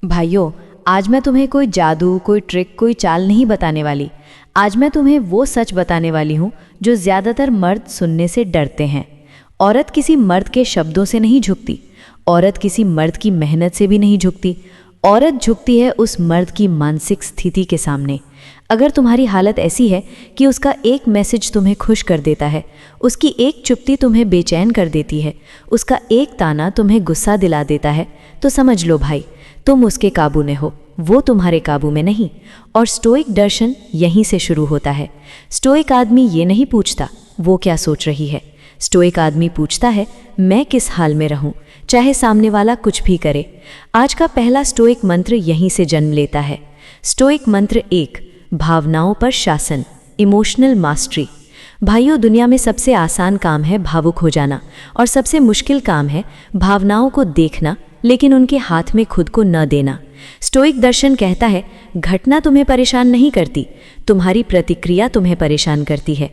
भाइयों, आज मैं तुम्हें कोई जादू, कोई ट्रिक, कोई चाल नहीं बताने वाली। आज मैं तुम्हें वो सच बताने वाली हूँ जो ज़्यादातर मर्द सुनने से डरते हैं। औरत किसी मर्द के शब्दों से नहीं झुकती। औरत किसी मर्द की मेहनत से भी नहीं झुकती। औरत झुकती है उस मर्द की मानसिक स्थिति के सामने। अगर तुम्हारी हालत ऐसी है कि उसका एक मैसेज तुम्हें खुश कर देता है, उसकी एक चुप्पी तुम्हें बेचैन कर देती है, उसका एक ताना तुम्हें गुस्सा दिला देता है, तो समझ लो भाई, तुम उसके काबू में हो, वो तुम्हारे काबू में नहीं। और स्टोइक दर्शन यहीं से शुरू होता है। स्टोइक आदमी ये नहीं पूछता वो क्या सोच रही है। स्टोइक आदमी पूछता है मैं किस हाल में रहूं, चाहे सामने वाला कुछ भी करे। आज का पहला स्टोइक मंत्र यहीं से जन्म लेता है। स्टोइक मंत्र 1, भावनाओं पर शासन, इमोशनल मास्टरी। भाइयों, दुनिया में सबसे आसान काम है भावुक हो जाना, और सबसे मुश्किल काम है भावनाओं को देखना लेकिन उनके हाथ में खुद को न देना। स्टोइक दर्शन कहता है घटना तुम्हें परेशान नहीं करती, तुम्हारी प्रतिक्रिया तुम्हें परेशान करती है।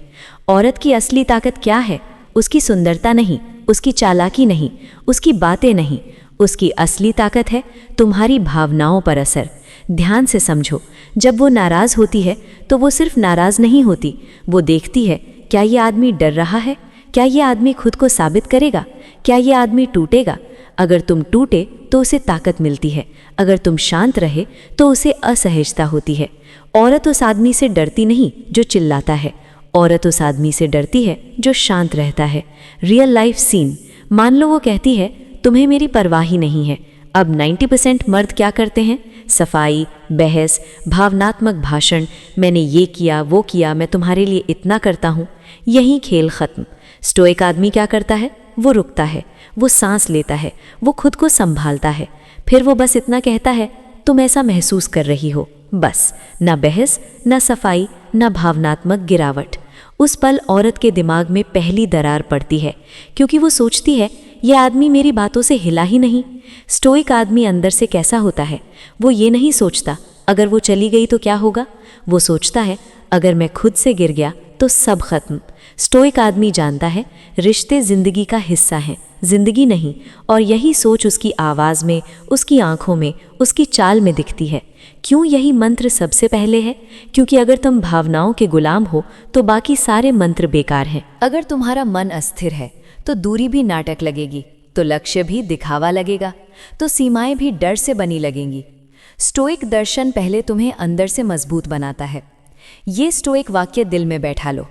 औरत की असली ताकत क्या है? उसकी सुंदरता नहीं, उसकी चालाकी नहीं, उसकी बातें नहीं। उसकी असली ताकत है तुम्हारी भावनाओं पर असर। ध्यान से समझो, जब वो नाराज़ होती है तो वो सिर्फ नाराज़ नहीं होती, वो देखती है क्या ये आदमी डर रहा है, क्या ये आदमी खुद को साबित करेगा, क्या ये आदमी टूटेगा। अगर तुम टूटे तो उसे ताकत मिलती है, अगर तुम शांत रहे तो उसे असहजता होती है। औरत उस आदमी से डरती नहीं जो चिल्लाता है, औरत उस आदमी से डरती है जो शांत रहता है। रियल लाइफ सीन, मान लो वो कहती है तुम्हें मेरी परवाह ही नहीं है। अब 90% मर्द क्या करते हैं? सफाई, बहस, भावनात्मक भाषण, मैंने ये किया वो किया, मैं तुम्हारे लिए इतना करता हूँ। यही खेल खत्म। स्टोइक आदमी क्या करता है? वो रुकता है, वो सांस लेता है, वो खुद को संभालता है। फिर वो बस इतना कहता है तुम ऐसा महसूस कर रही हो, बस। ना बहस, ना सफाई, ना भावनात्मक गिरावट। उस पल औरत के दिमाग में पहली दरार पड़ती है, क्योंकि वो सोचती है ये आदमी मेरी बातों से हिला ही नहीं। स्टोइक आदमी अंदर से कैसा होता है? वो ये नहीं सोचता अगर वो चली गई तो क्या होगा, वो सोचता है अगर मैं खुद से गिर गया तो सब खत्म। स्टोइक आदमी जानता है रिश्ते जिंदगी का हिस्सा हैं, जिंदगी नहीं। और यही सोच उसकी आवाज़ में, उसकी आंखों में, उसकी चाल में दिखती है। क्यों यही मंत्र सबसे पहले है? क्योंकि अगर तुम भावनाओं के गुलाम हो तो बाकी सारे मंत्र बेकार हैं। अगर तुम्हारा मन अस्थिर है तो दूरी भी नाटक लगेगी, तो लक्ष्य भी दिखावा लगेगा, तो सीमाएं भी डर से बनी लगेंगी। स्टोइक दर्शन पहले तुम्हें अंदर से मजबूत बनाता है। ये स्टोइक वाक्य दिल में बैठा लो,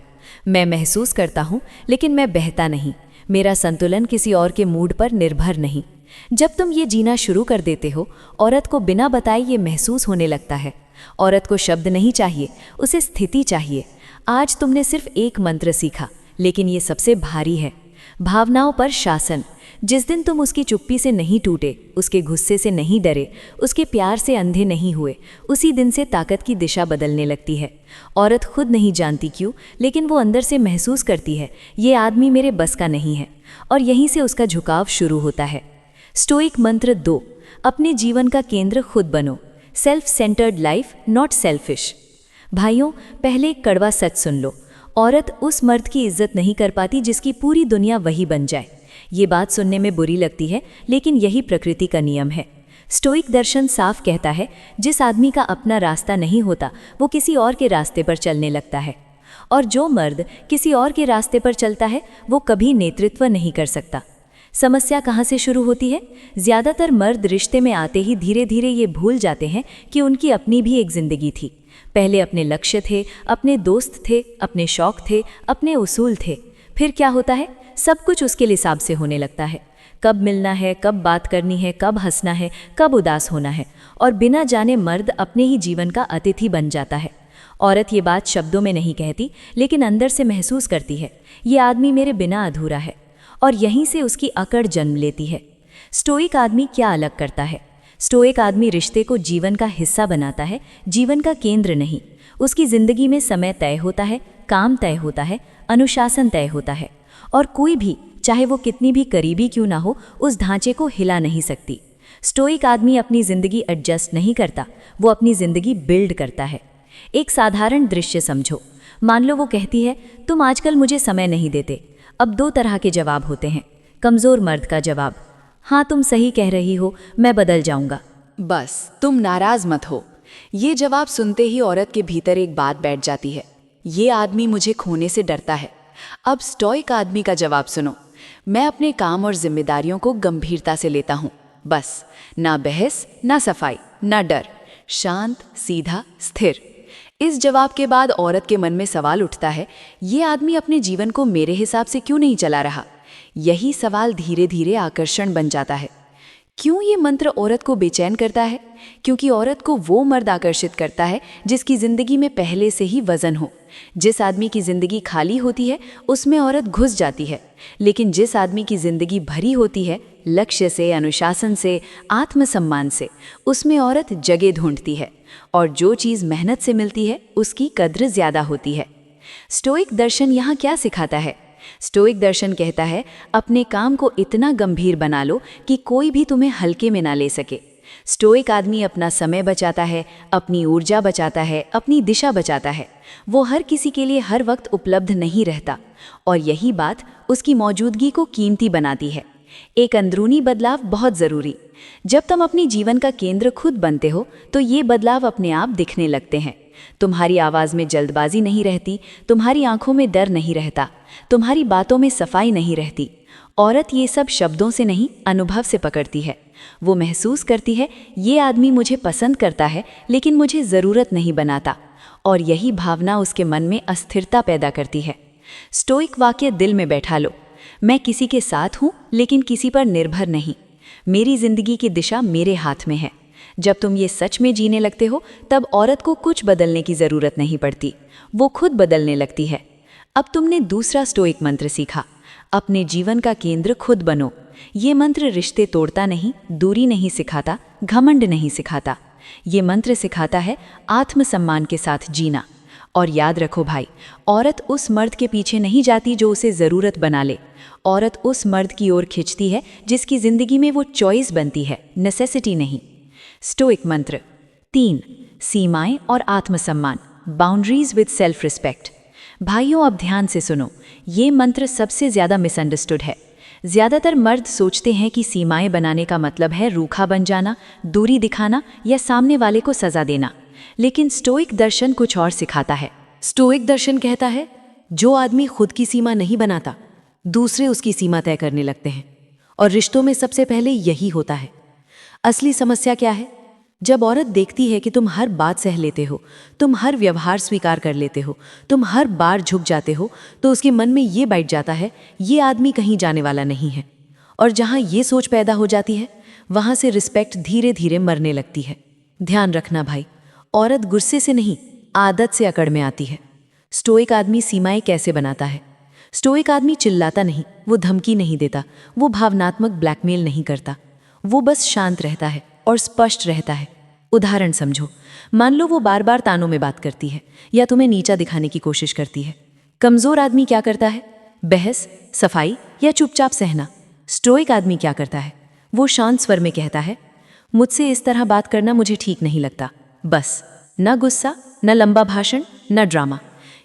मैं महसूस करता हूँ लेकिन मैं बहता नहीं, मेरा संतुलन किसी और के मूड पर निर्भर नहीं। जब तुम ये जीना शुरू कर देते हो, औरत को बिना बताए ये महसूस होने लगता है। औरत को शब्द नहीं चाहिए, उसे स्थिति चाहिए। आज तुमने सिर्फ एक मंत्र सीखा, लेकिन ये सबसे भारी है, भावनाओं पर शासन। जिस दिन तुम उसकी चुप्पी से नहीं टूटे, उसके गुस्से से नहीं डरे, उसके प्यार से अंधे नहीं हुए, उसी दिन से ताकत की दिशा बदलने लगती है। औरत खुद नहीं जानती क्यों, लेकिन वो अंदर से महसूस करती है ये आदमी मेरे बस का नहीं है, और यहीं से उसका झुकाव शुरू होता है। स्टोइक मंत्र 2, अपने जीवन का केंद्र खुद बनो। Self centred life, not selfish. भाइयों, पहले एक कड़वा सच सुन लो, औरत उस मर्द की इज्जत नहीं कर पाती जिसकी पूरी दुनिया वही बन जाए। ये बात सुनने में बुरी लगती है, लेकिन यही प्रकृति का नियम है। स्टोइक दर्शन साफ कहता है जिस आदमी का अपना रास्ता नहीं होता वो किसी और के रास्ते पर चलने लगता है, और जो मर्द किसी और के रास्ते पर चलता है वो कभी नेतृत्व नहीं कर सकता। समस्या कहाँ से शुरू होती है? ज़्यादातर मर्द रिश्ते में आते ही धीरे धीरे ये भूल जाते हैं कि उनकी अपनी भी एक जिंदगी थी। पहले अपने लक्ष्य थे, अपने दोस्त थे, अपने शौक थे, अपने उसूल थे। फिर क्या होता है? सब कुछ उसके हिसाब से होने लगता है। कब मिलना है, कब बात करनी है, कब हंसना है, कब उदास होना है, और बिना जाने मर्द अपने ही जीवन का अतिथि बन जाता है। औरत ये बात शब्दों में नहीं कहती, लेकिन अंदर से महसूस करती है ये आदमी मेरे बिना अधूरा है, और यहीं से उसकी अकड़ जन्म लेती है। स्टोइक आदमी क्या अलग करता है? स्टोइक आदमी रिश्ते को जीवन का हिस्सा बनाता है, जीवन का केंद्र नहीं। उसकी जिंदगी में समय तय होता है, काम तय होता है, अनुशासन तय होता है, और कोई भी, चाहे वो कितनी भी करीबी क्यों ना हो, उस ढांचे को हिला नहीं सकती। स्टोइक आदमी अपनी जिंदगी एडजस्ट नहीं करता, वो अपनी जिंदगी बिल्ड करता है। एक साधारण दृश्य समझो, मान लो वो कहती है तुम आजकल मुझे समय नहीं देते। अब 2 तरह के जवाब होते हैं। कमज़ोर मर्द का जवाब, हाँ तुम सही कह रही हो, मैं बदल जाऊंगा। बस तुम नाराज मत हो। ये जवाब सुनते ही औरत के भीतर एक बात बैठ जाती है, ये आदमी मुझे खोने से डरता है। अब स्टोइक आदमी का जवाब सुनो। मैं अपने काम और जिम्मेदारियों को गंभीरता से लेता हूँ। बस ना बहस, ना सफाई, ना डर, शांत, सीधा, स्थिर। इस जवाब के बाद औरत के मन में सवाल उठता है, ये आदमी अपने जीवन को मेरे हिसाब से क्यों नहीं चला रहा? यही सवाल धीरे धीरे आकर्षण बन जाता है। क्यों ये मंत्र औरत को बेचैन करता है? क्योंकि औरत को वो मर्द आकर्षित करता है जिसकी जिंदगी में पहले से ही वजन हो। जिस आदमी की जिंदगी खाली होती है उसमें औरत घुस जाती है, लेकिन जिस आदमी की जिंदगी भरी होती है लक्ष्य से, अनुशासन से, आत्मसम्मान से, उसमें औरत जगह ढूंढती है। और जो चीज़ मेहनत से मिलती है उसकी कद्र ज्यादा होती है। स्टोइक दर्शन यहाँ क्या सिखाता है? स्टोइक दर्शन कहता है, अपने काम को इतना गंभीर बना लो कि कोई भी तुम्हें हल्के में ना ले सके। स्टोइक आदमी अपना समय बचाता है, अपनी ऊर्जा बचाता है, अपनी दिशा बचाता है। वो हर किसी के लिए हर वक्त उपलब्ध नहीं रहता, और यही बात उसकी मौजूदगी को कीमती बनाती है। एक अंदरूनी बदलाव बहुत ज़रूरी। जब तुम अपनी जीवन का केंद्र खुद बनते हो तो ये बदलाव अपने आप दिखने लगते हैं। तुम्हारी आवाज़ में जल्दबाजी नहीं रहती, तुम्हारी आंखों में डर नहीं रहता, तुम्हारी बातों में सफाई नहीं रहती। औरत ये सब शब्दों से नहीं, अनुभव से पकड़ती है। वो महसूस करती है, ये आदमी मुझे पसंद करता है लेकिन मुझे ज़रूरत नहीं बनाता, और यही भावना उसके मन में अस्थिरता पैदा करती है। स्टोइक वाक्य दिल में बैठा लो, मैं किसी के साथ हूँ लेकिन किसी पर निर्भर नहीं। मेरी जिंदगी की दिशा मेरे हाथ में है। जब तुम ये सच में जीने लगते हो तब औरत को कुछ बदलने की ज़रूरत नहीं पड़ती, वो खुद बदलने लगती है। अब तुमने दूसरा स्टोइक मंत्र सीखा, अपने जीवन का केंद्र खुद बनो। ये मंत्र रिश्ते तोड़ता नहीं, दूरी नहीं सिखाता, घमंड नहीं सिखाता। ये मंत्र सिखाता है आत्मसम्मान के साथ जीना। और याद रखो भाई, औरत उस मर्द के पीछे नहीं जाती जो उसे ज़रूरत बना ले। औरत उस मर्द की ओर खिंचती है जिसकी ज़िंदगी में वो चॉइस बनती है, नेसेसिटी नहीं। स्टोइक मंत्र 3, सीमाएं और आत्मसम्मान, बाउंड्रीज विद सेल्फ रिस्पेक्ट। भाइयों, अब ध्यान से सुनो, ये मंत्र सबसे ज़्यादा मिसअंडरस्टूड है। ज़्यादातर मर्द सोचते हैं कि सीमाएं बनाने का मतलब है रूखा बन जाना, दूरी दिखाना या सामने वाले को सज़ा देना। लेकिन स्टोइक दर्शन कुछ और सिखाता है। स्टोइक दर्शन कहता है, जो आदमी खुद की सीमा नहीं बनाता, दूसरे उसकी सीमा तय करने लगते हैं। और रिश्तों में सबसे पहले यही होता है। असली समस्या क्या है? जब औरत देखती है कि तुम हर बात सह लेते हो, तुम हर व्यवहार स्वीकार कर लेते हो, तुम हर बार झुक जाते हो, तो उसके मन में ये बैठ जाता है, ये आदमी कहीं जाने वाला नहीं है। और जहाँ ये सोच पैदा हो जाती है, वहाँ से रिस्पेक्ट धीरे धीरे मरने लगती है। ध्यान रखना भाई, औरत गुस्से से नहीं, आदत से अकड़ में आती है। स्टोइक आदमी सीमाएं कैसे बनाता है? स्टोइक आदमी चिल्लाता नहीं, वो धमकी नहीं देता, वो भावनात्मक ब्लैकमेल नहीं करता। वो बस शांत रहता है और स्पष्ट रहता है। उदाहरण समझो, मान लो वो बार बार तानों में बात करती है या तुम्हें नीचा दिखाने की कोशिश करती है। कमज़ोर आदमी क्या करता है? बहस, सफाई या चुपचाप सहना। स्टोइक आदमी क्या करता है? वो शांत स्वर में कहता है, मुझसे इस तरह बात करना मुझे ठीक नहीं लगता। बस, न गुस्सा, न लंबा भाषण, न ड्रामा।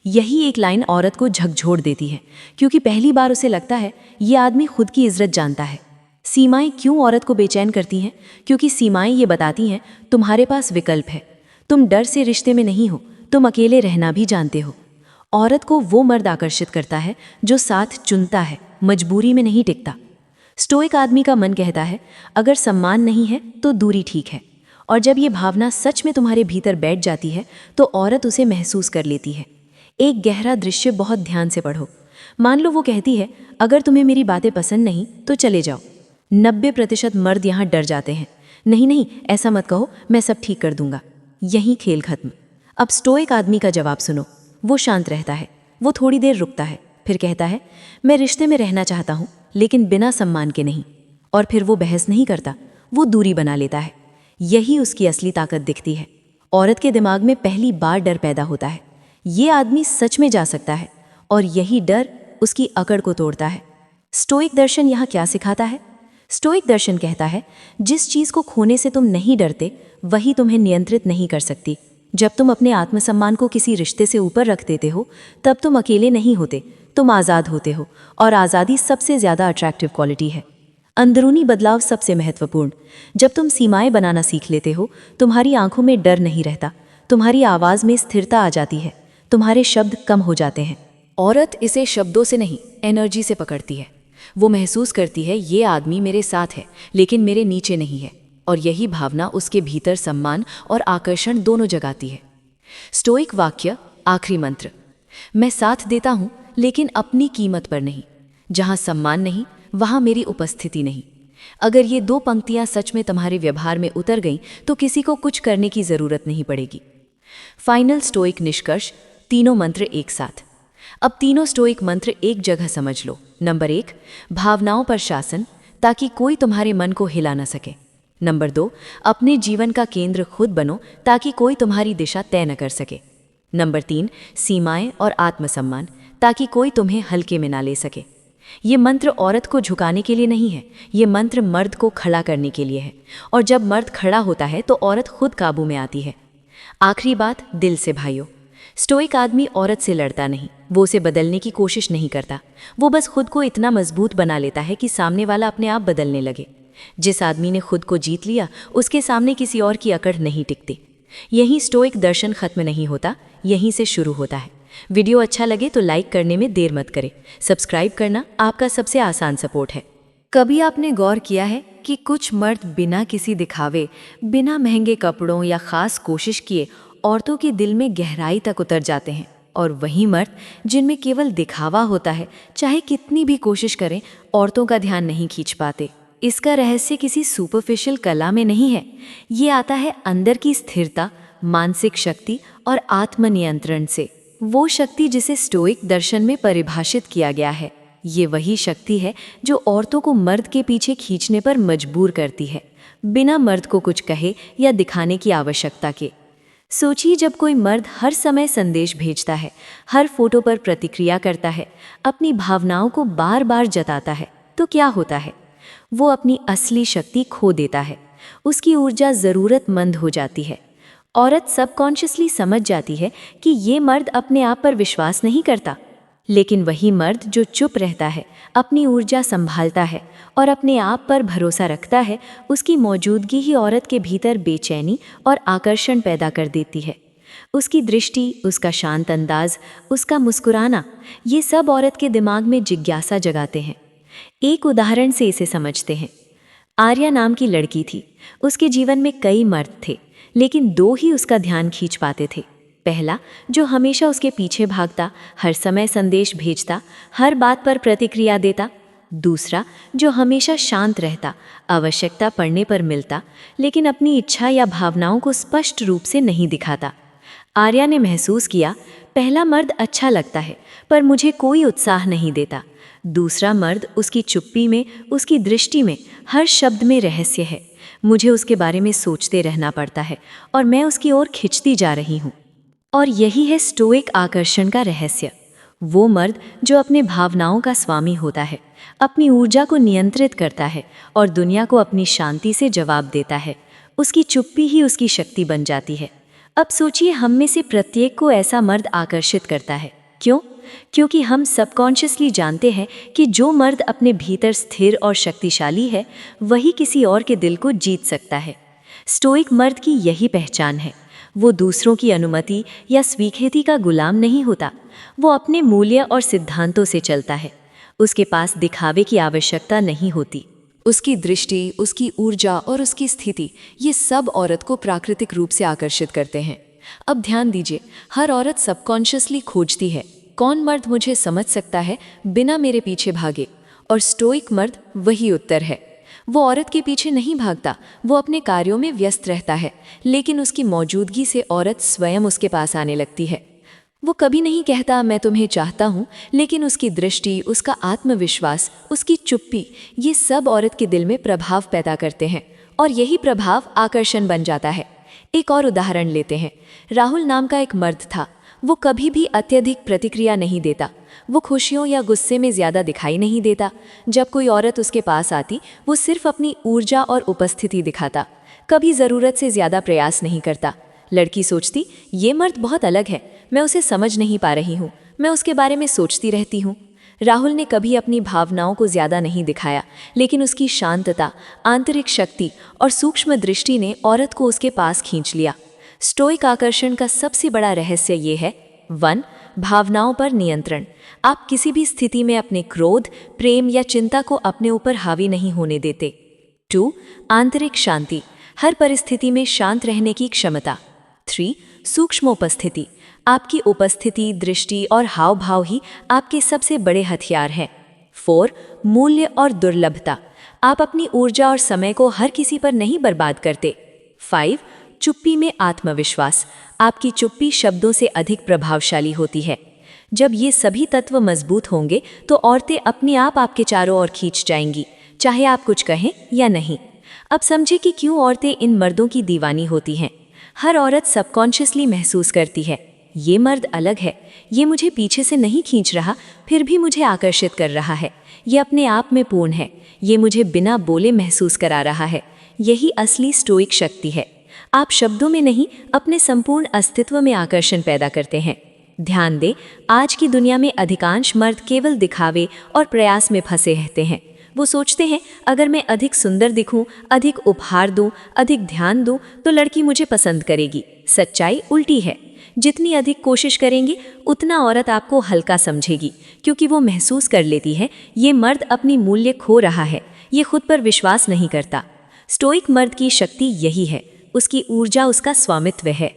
यही एक लाइन औरत को झकझोर देती है, क्योंकि पहली बार उसे लगता है ये आदमी खुद की इज्जत जानता है। सीमाएं क्यों औरत को बेचैन करती हैं? क्योंकि सीमाएं ये बताती हैं, तुम्हारे पास विकल्प है। तुम डर से रिश्ते में नहीं हो, तुम अकेले रहना भी जानते हो। औरत को वो मर्द आकर्षित करता है जो साथ चुनता है, मजबूरी में नहीं टिकता। स्टोइक आदमी का मन कहता है, अगर सम्मान नहीं है तो दूरी ठीक है। और जब ये भावना सच में तुम्हारे भीतर बैठ जाती है तो औरत उसे महसूस कर लेती है। एक गहरा दृश्य बहुत ध्यान से पढ़ो। मान लो वो कहती है, अगर तुम्हें मेरी बातें पसंद नहीं तो चले जाओ। 90% मर्द यहाँ डर जाते हैं। नहीं नहीं, ऐसा मत कहो, मैं सब ठीक कर दूंगा। यही खेल खत्म। अब स्टोइक आदमी का जवाब सुनो। वो शांत रहता है, वो थोड़ी देर रुकता है, फिर कहता है, मैं रिश्ते में रहना चाहता हूँ लेकिन बिना सम्मान के नहीं। और फिर वो बहस नहीं करता, वो दूरी बना लेता है। यही उसकी असली ताकत दिखती है। औरत के दिमाग में पहली बार डर पैदा होता है, ये आदमी सच में जा सकता है, और यही डर उसकी अकड़ को तोड़ता है। स्टोइक दर्शन यहाँ क्या सिखाता है? स्टोइक दर्शन कहता है, जिस चीज़ को खोने से तुम नहीं डरते वही तुम्हें नियंत्रित नहीं कर सकती। जब तुम अपने आत्मसम्मान को किसी रिश्ते से ऊपर रख देते हो तब तुम अकेले नहीं होते, तुम आज़ाद होते हो। और आज़ादी सबसे ज़्यादा अट्रैक्टिव क्वालिटी है। अंदरूनी बदलाव सबसे महत्वपूर्ण। जब तुम सीमाएं बनाना सीख लेते हो, तुम्हारी आंखों में डर नहीं रहता, तुम्हारी आवाज़ में स्थिरता आ जाती है, तुम्हारे शब्द कम हो जाते हैं। औरत इसे शब्दों से नहीं, एनर्जी से पकड़ती है। वो महसूस करती है ये आदमी मेरे साथ है लेकिन मेरे नीचे नहीं है, और यही भावना उसके भीतर सम्मान और आकर्षण दोनों जगाती है। स्टोइक वाक्य, आखिरी मंत्र, मैं साथ देता हूँ लेकिन अपनी कीमत पर नहीं। जहाँ सम्मान नहीं वहाँ मेरी उपस्थिति नहीं। अगर ये 2 पंक्तियाँ सच में तुम्हारे व्यवहार में उतर गईं तो किसी को कुछ करने की ज़रूरत नहीं पड़ेगी। फाइनल स्टोइक निष्कर्ष, तीनों मंत्र एक साथ। अब तीनों स्टोइक मंत्र एक जगह समझ लो। नंबर 1, भावनाओं पर शासन, ताकि कोई तुम्हारे मन को हिला ना सके। नंबर 2, अपने जीवन का केंद्र खुद बनो ताकि कोई तुम्हारी दिशा तय न कर सके। नंबर 3, सीमाएं और आत्मसम्मान, ताकि कोई तुम्हें हल्के में ना ले सके। ये मंत्र औरत को झुकाने के लिए नहीं है, ये मंत्र मर्द को खड़ा करने के लिए है। और जब मर्द खड़ा होता है तो औरत खुद काबू में आती है। आखिरी बात, दिल से भाइयों, स्टोइक आदमी औरत से लड़ता नहीं, वो उसे बदलने की कोशिश नहीं करता। वो बस खुद को इतना मजबूत बना लेता है कि सामने वाला अपने आप बदलने लगे। जिस आदमी ने खुद को जीत लिया, उसके सामने किसी और की अकड़ नहीं टिकती। यहीं स्टोइक दर्शन खत्म नहीं होता, यहीं से शुरू होता है। वीडियो अच्छा लगे तो लाइक करने में देर मत करें। सब्सक्राइब करना आपका सबसे आसान सपोर्ट है। कभी आपने गौर किया है कि कुछ मर्द बिना किसी दिखावे, बिना महंगे कपड़ों या ख़ास कोशिश किए औरतों के दिल में गहराई तक उतर जाते हैं, और वही मर्द जिनमें केवल दिखावा होता है, चाहे कितनी भी कोशिश करें, औरतों का ध्यान नहीं खींच पाते। इसका रहस्य किसी सुपरफिशियल कला में नहीं है, ये आता है अंदर की स्थिरता, मानसिक शक्ति और आत्मनियंत्रण से। वो शक्ति जिसे स्टोइक दर्शन में परिभाषित किया गया है, ये वही शक्ति है जो औरतों को मर्द के पीछे खींचने पर मजबूर करती है, बिना मर्द को कुछ कहे या दिखाने की आवश्यकता के। सोचिए, जब कोई मर्द हर समय संदेश भेजता है, हर फोटो पर प्रतिक्रिया करता है, अपनी भावनाओं को बार बार जताता है, तो क्या होता है? वो अपनी असली शक्ति खो देता है, उसकी ऊर्जा ज़रूरतमंद हो जाती है। औरत सबकॉन्शियसली समझ जाती है कि ये मर्द अपने आप पर विश्वास नहीं करता, लेकिन वही मर्द जो चुप रहता है, अपनी ऊर्जा संभालता है और अपने आप पर भरोसा रखता है, उसकी मौजूदगी ही औरत के भीतर बेचैनी और आकर्षण पैदा कर देती है। उसकी दृष्टि, उसका शांत अंदाज, उसका मुस्कुराना, ये सब औरत के दिमाग में जिज्ञासा जगाते हैं। एक उदाहरण से इसे समझते हैं। आर्या नाम की लड़की थी। उसके जीवन में कई मर्द थे, लेकिन 2 ही उसका ध्यान खींच पाते थे। पहला, जो हमेशा उसके पीछे भागता, हर समय संदेश भेजता, हर बात पर प्रतिक्रिया देता। दूसरा, जो हमेशा शांत रहता, आवश्यकता पड़ने पर मिलता, लेकिन अपनी इच्छा या भावनाओं को स्पष्ट रूप से नहीं दिखाता। आर्या ने महसूस किया, पहला मर्द अच्छा लगता है, पर मुझे कोई उत्साह नहीं देता। दूसरा मर्द उसकी चुप्पी में, उसकी दृष्टि में, हर शब्द में रहस्य है। मुझे उसके बारे में सोचते रहना पड़ता है और मैं उसकी ओर खिंचती जा रही हूँ। और यही है स्टोइक आकर्षण का रहस्य। वो मर्द जो अपने भावनाओं का स्वामी होता है, अपनी ऊर्जा को नियंत्रित करता है और दुनिया को अपनी शांति से जवाब देता है, उसकी चुप्पी ही उसकी शक्ति बन जाती है। अब सोचिए, हम में से प्रत्येक को ऐसा मर्द आकर्षित करता है। क्यों? क्योंकि हम सबकॉन्शियसली जानते हैं कि जो मर्द अपने भीतर स्थिर और शक्तिशाली है, वही किसी और के दिल को जीत सकता है। स्टोइक मर्द की यही पहचान है। वो दूसरों की अनुमति या स्वीकृति का गुलाम नहीं होता, वो अपने मूल्य और सिद्धांतों से चलता है। उसके पास दिखावे की आवश्यकता नहीं होती। उसकी दृष्टि, उसकी ऊर्जा और उसकी स्थिति, ये सब औरत को प्राकृतिक रूप से आकर्षित करते हैं। अब ध्यान दीजिए, हर औरत सबकॉन्शियसली खोजती है, कौन मर्द मुझे समझ सकता है बिना मेरे पीछे भागे, और स्टोइक मर्द वही उत्तर है। वो औरत के पीछे नहीं भागता, वो अपने कार्यों में व्यस्त रहता है, लेकिन उसकी मौजूदगी से औरत स्वयं उसके पास आने लगती है। वो कभी नहीं कहता मैं तुम्हें चाहता हूँ, लेकिन उसकी दृष्टि, उसका आत्मविश्वास, उसकी चुप्पी, ये सब औरत के दिल में प्रभाव पैदा करते हैं, और यही प्रभाव आकर्षण बन जाता है। एक और उदाहरण लेते हैं। राहुल नाम का एक मर्द था। वो कभी भी अत्यधिक प्रतिक्रिया नहीं देता, वो खुशियों या गुस्से में ज़्यादा दिखाई नहीं देता। जब कोई औरत उसके पास आती, वो सिर्फ अपनी ऊर्जा और उपस्थिति दिखाता, कभी ज़रूरत से ज़्यादा प्रयास नहीं करता। लड़की सोचती, ये मर्द बहुत अलग है, मैं उसे समझ नहीं पा रही हूँ, मैं उसके बारे में सोचती रहती हूँ। राहुल ने कभी अपनी भावनाओं को ज्यादा नहीं दिखाया, लेकिन उसकी शांतता, आंतरिक शक्ति और सूक्ष्म दृष्टि ने औरत को उसके पास खींच लिया। स्टोइक आकर्षण का सबसे बड़ा रहस्य ये है: 1. भावनाओं पर नियंत्रण। आप किसी भी स्थिति में अपने क्रोध, प्रेम या चिंता को अपने ऊपर हावी नहीं होने देते। 2. आंतरिक शांति। हर परिस्थिति में शांत रहने की क्षमता। 3. सूक्ष्म उपस्थिति। आपकी उपस्थिति, दृष्टि और हाव भाव ही आपके सबसे बड़े हथियार हैं। 4. मूल्य और दुर्लभता। आप अपनी ऊर्जा और समय को हर किसी पर नहीं बर्बाद करते। 5. चुप्पी में आत्मविश्वास। आपकी चुप्पी शब्दों से अधिक प्रभावशाली होती है। जब ये सभी तत्व मजबूत होंगे तो औरतें अपने आप आपके चारों ओर खींच जाएंगी, चाहे आप कुछ कहें या नहीं। अब समझे कि क्यों औरतें इन मर्दों की दीवानी होती हैं। हर औरत सबकॉन्शियसली महसूस करती है, ये मर्द अलग है, ये मुझे पीछे से नहीं खींच रहा, फिर भी मुझे आकर्षित कर रहा है। ये अपने आप में पूर्ण है, ये मुझे बिना बोले महसूस करा रहा है। यही असली स्टोइक शक्ति है। आप शब्दों में नहीं, अपने संपूर्ण अस्तित्व में आकर्षण पैदा करते हैं। ध्यान दें, आज की दुनिया में अधिकांश मर्द केवल दिखावे और प्रयास में फंसे रहते हैं। वो सोचते हैं, अगर मैं अधिक सुंदर दिखूं, अधिक उपहार दूं, अधिक ध्यान दूं, तो लड़की मुझे पसंद करेगी। सच्चाई उल्टी है। जितनी अधिक कोशिश करेंगे, उतना औरत आपको हल्का समझेगी, क्योंकि वो महसूस कर लेती है ये मर्द अपनी मूल्य खो रहा है, ये खुद पर विश्वास नहीं करता। स्टोइक मर्द की शक्ति यही है, उसकी ऊर्जा उसका स्वामित्व है।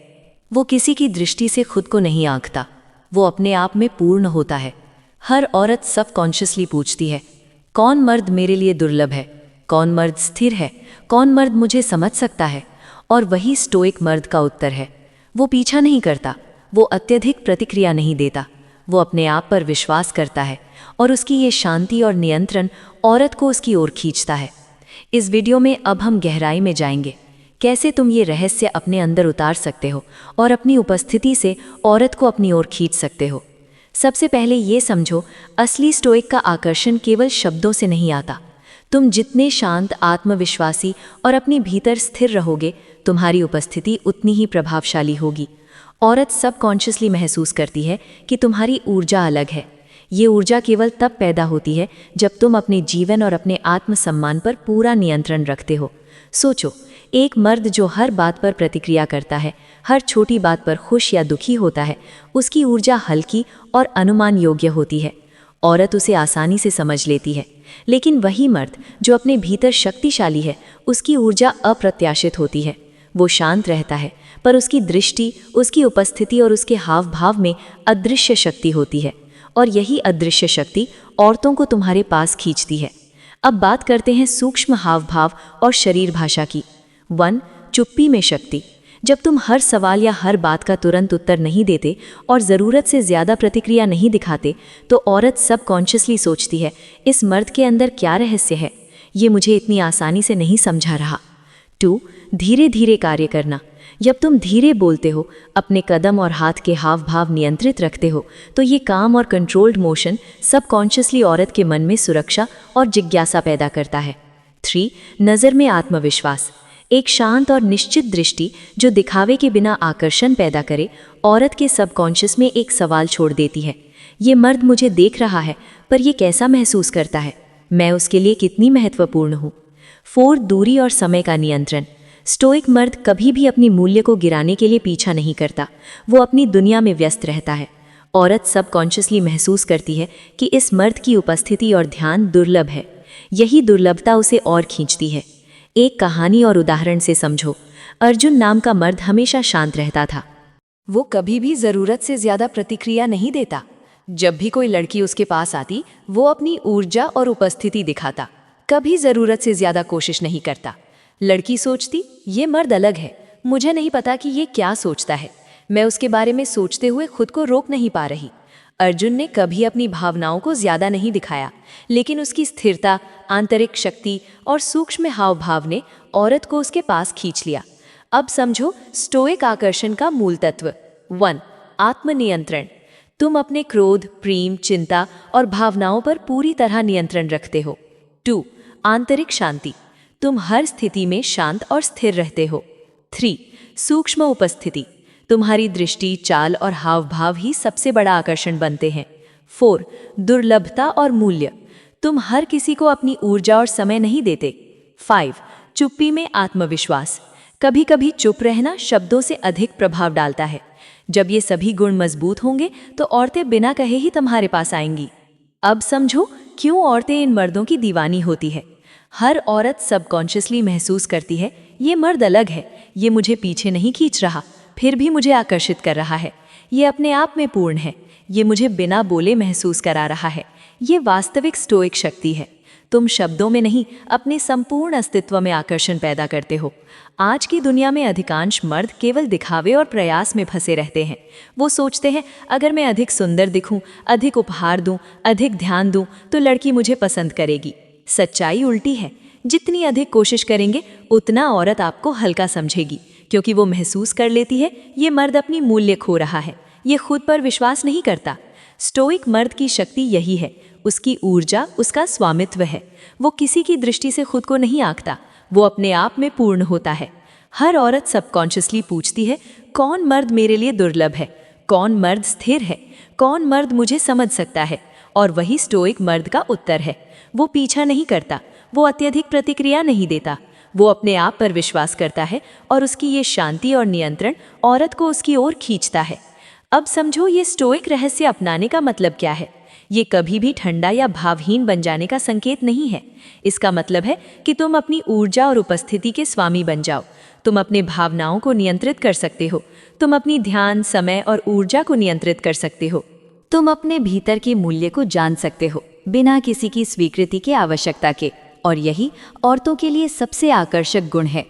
वो किसी की दृष्टि से खुद को नहीं आंकता, वो अपने आप में पूर्ण होता है। हर औरत सबकॉन्शियसली पूछती है, कौन मर्द मेरे लिए दुर्लभ है, कौन मर्द स्थिर है, कौन मर्द मुझे समझ सकता है। और वही स्टोइक मर्द का उत्तर है। वो पीछा नहीं करता, वो अत्यधिक प्रतिक्रिया नहीं देता, वो अपने आप पर विश्वास करता है, और उसकी ये शांति और नियंत्रण औरत को उसकी ओर खींचता है। इस वीडियो में अब हम गहराई में जाएंगे, कैसे तुम ये रहस्य अपने अंदर उतार सकते हो और अपनी उपस्थिति से औरत को अपनी ओर खींच सकते हो। सबसे पहले ये समझो, असली स्टोइक का आकर्षण केवल शब्दों से नहीं आता। तुम जितने शांत, आत्मविश्वासी और अपने भीतर स्थिर रहोगे, तुम्हारी उपस्थिति उतनी ही प्रभावशाली होगी। औरत सबकॉन्शियसली महसूस करती है कि तुम्हारी ऊर्जा अलग है। ये ऊर्जा केवल तब पैदा होती है जब तुम अपने जीवन और अपने आत्मसम्मान पर पूरा नियंत्रण रखते हो। सोचो, एक मर्द जो हर बात पर प्रतिक्रिया करता है, हर छोटी बात पर खुश या दुखी होता है, उसकी ऊर्जा हल्की और अनुमान योग्य होती है। औरत उसे आसानी से समझ लेती है। लेकिन वही मर्द जो अपने भीतर शक्तिशाली है, उसकी ऊर्जा अप्रत्याशित होती है। वो शांत रहता है, पर उसकी दृष्टि, उसकी उपस्थिति और उसके हाव भाव में अदृश्य शक्ति होती है। और यही अदृश्य शक्ति औरतों को तुम्हारे पास खींचती है। अब बात करते हैं सूक्ष्म हाव भाव और शरीर भाषा की। 1. चुप्पी में शक्ति। जब तुम हर सवाल या हर बात का तुरंत उत्तर नहीं देते और ज़रूरत से ज़्यादा प्रतिक्रिया नहीं दिखाते, तो औरत सबकॉन्शियसली सोचती है, इस मर्द के अंदर क्या रहस्य है, ये मुझे इतनी आसानी से नहीं समझा रहा। 2. धीरे धीरे कार्य करना। जब तुम धीरे बोलते हो, अपने कदम और हाथ के हाव भाव नियंत्रित रखते हो, तो ये काम और कंट्रोल्ड मोशन सबकॉन्शियसली औरत के मन में सुरक्षा और जिज्ञासा पैदा करता है। 3. नज़र में आत्मविश्वास। एक शांत और निश्चित दृष्टि जो दिखावे के बिना आकर्षण पैदा करे, औरत के सबकॉन्शियस में एक सवाल छोड़ देती है, ये मर्द मुझे देख रहा है, पर ये कैसा महसूस करता है, मैं उसके लिए कितनी महत्वपूर्ण हूँ। 4. दूरी और समय का नियंत्रण। स्टोइक मर्द कभी भी अपनी मूल्य को गिराने के लिए पीछा नहीं करता, वो अपनी दुनिया में व्यस्त रहता है। औरत सबकॉन्शियसली महसूस करती है कि इस मर्द की उपस्थिति और ध्यान दुर्लभ है। यही दुर्लभता उसे और खींचती है। एक कहानी और उदाहरण से समझो। अर्जुन नाम का मर्द हमेशा शांत रहता था। वो कभी भी ज़रूरत से ज़्यादा प्रतिक्रिया नहीं देता। जब भी कोई लड़की उसके पास आती, वो अपनी ऊर्जा और उपस्थिति दिखाता, कभी ज़रूरत से ज़्यादा कोशिश नहीं करता। लड़की सोचती, ये मर्द अलग है, मुझे नहीं पता कि ये क्या सोचता है, मैं उसके बारे में सोचते हुए खुद को रोक नहीं पा रही। अर्जुन ने कभी अपनी भावनाओं को ज़्यादा नहीं दिखाया, लेकिन उसकी स्थिरता, आंतरिक शक्ति और सूक्ष्म हाव भाव ने औरत को उसके पास खींच लिया। अब समझो स्टोइक आकर्षण का मूल तत्व। 1. आत्मनियंत्रण। तुम अपने क्रोध, प्रेम, चिंता और भावनाओं पर पूरी तरह नियंत्रण रखते हो। 2. आंतरिक शांति। तुम हर स्थिति में शांत और स्थिर रहते हो। 3. सूक्ष्म उपस्थिति। तुम्हारी दृष्टि, चाल और हाव भाव ही सबसे बड़ा आकर्षण बनते हैं। 4. दुर्लभता और मूल्य। तुम हर किसी को अपनी ऊर्जा और समय नहीं देते। 5. चुप्पी में आत्मविश्वास। कभी कभी चुप रहना शब्दों से अधिक प्रभाव डालता है। जब ये सभी गुण मजबूत होंगे तो औरतें बिना कहे ही तुम्हारे पास आएंगी। अब समझो क्यों औरतें इन मर्दों की दीवानी होती है। हर औरत सबकॉन्शियसली महसूस करती है, ये मर्द अलग है, ये मुझे पीछे नहीं खींच रहा, फिर भी मुझे आकर्षित कर रहा है। ये अपने आप में पूर्ण है, ये मुझे बिना बोले महसूस करा रहा है। ये वास्तविक स्टोइक शक्ति है। तुम शब्दों में नहीं, अपने संपूर्ण अस्तित्व में आकर्षण पैदा करते हो। आज की दुनिया में अधिकांश मर्द केवल दिखावे और प्रयास में फंसे रहते हैं। वो सोचते हैं अगर मैं अधिक सुंदर दिखूं, अधिक उपहार दूं, अधिक ध्यान दूं तो लड़की मुझे पसंद करेगी। सच्चाई उल्टी है। जितनी अधिक कोशिश करेंगे उतना औरत आपको हल्का समझेगी, क्योंकि वो महसूस कर लेती है ये मर्द अपनी मूल्य खो रहा है, ये खुद पर विश्वास नहीं करता। स्टोइक मर्द की शक्ति यही है, उसकी ऊर्जा उसका स्वामित्व है। वो किसी की दृष्टि से खुद को नहीं आंकता, वो अपने आप में पूर्ण होता है। हर औरत सबकॉन्शियसली पूछती है कौन मर्द मेरे लिए दुर्लभ है, कौन मर्द स्थिर है, कौन मर्द मुझे समझ सकता है। और वही स्टोइक मर्द का उत्तर है। वो पीछा नहीं करता, वो अत्यधिक प्रतिक्रिया नहीं देता, वो अपने आप पर विश्वास करता है और उसकी ये शांति और नियंत्रण औरत को उसकी ओर खींचता है। अब समझो ये स्टोइक रहस्य अपनाने का मतलब क्या है। ये कभी भी ठंडा या भावहीन बन जाने का संकेत नहीं है। इसका मतलब है कि तुम अपनी ऊर्जा और उपस्थिति के स्वामी बन जाओ। तुम अपने भावनाओं को नियंत्रित कर सकते हो, तुम अपनी ध्यान, समय और ऊर्जा को नियंत्रित कर सकते हो। तुम अपने भीतर के मूल्य को जान सकते हो बिना किसी की स्वीकृति के आवश्यकता के, और यही औरतों के लिए सबसे आकर्षक गुण है।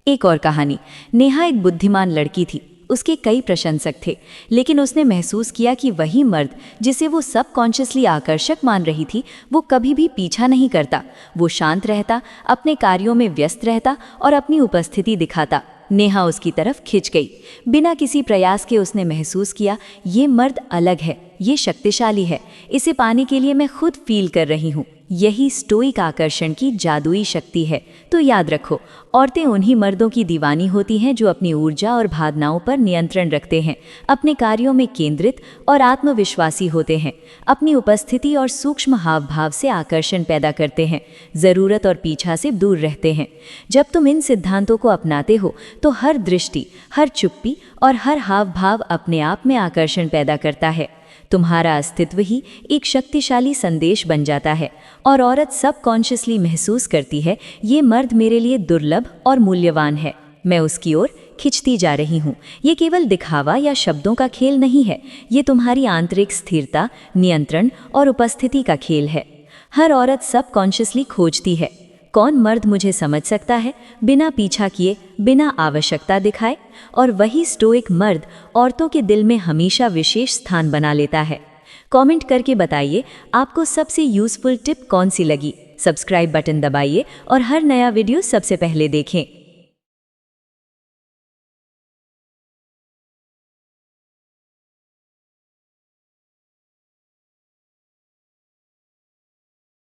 एक और कहानी। नेहा एक बुद्धिमान लड़की थी, उसके कई प्रशंसक थे, लेकिन उसने महसूस किया कि वही मर्द जिसे वो सबकॉन्शियसली आकर्षक मान रही थी वो कभी भी पीछा नहीं करता। वो शांत रहता, अपने कार्यों में व्यस्त रहता और अपनी उपस्थिति दिखाता। नेहा उसकी तरफ खिंच गई। बिना किसी प्रयास के उसने महसूस किया ये मर्द अलग है, ये शक्तिशाली है, इसे पाने के लिए मैं खुद फील कर रही हूँ। यही स्टोइक आकर्षण की जादुई शक्ति है। तो याद रखो, औरतें उन्हीं मर्दों की दीवानी होती हैं जो अपनी ऊर्जा और भावनाओं पर नियंत्रण रखते हैं, अपने कार्यों में केंद्रित और आत्मविश्वासी होते हैं, अपनी उपस्थिति और सूक्ष्म हाव भाव से आकर्षण पैदा करते हैं, ज़रूरत और पीछा से दूर रहते हैं। जब तुम इन सिद्धांतों को अपनाते हो तो हर दृष्टि, हर चुप्पी और हर हाव भाव अपने आप में आकर्षण पैदा करता है। तुम्हारा अस्तित्व ही एक शक्तिशाली संदेश बन जाता है और औरत सबकॉन्शियसली महसूस करती है ये मर्द मेरे लिए दुर्लभ और मूल्यवान है, मैं उसकी ओर खिंचती जा रही हूँ। ये केवल दिखावा या शब्दों का खेल नहीं है, ये तुम्हारी आंतरिक स्थिरता, नियंत्रण और उपस्थिति का खेल है। हर औरत सबकॉन्शियसली खोजती है कौन मर्द मुझे समझ सकता है, बिना पीछा किए, बिना आवश्यकता दिखाए। और वही स्टोइक मर्द औरतों के दिल में हमेशा विशेष स्थान बना लेता है। कमेंट करके बताइए आपको सबसे यूज़फुल टिप कौन सी लगी। सब्सक्राइब बटन दबाइए और हर नया वीडियो सबसे पहले देखें।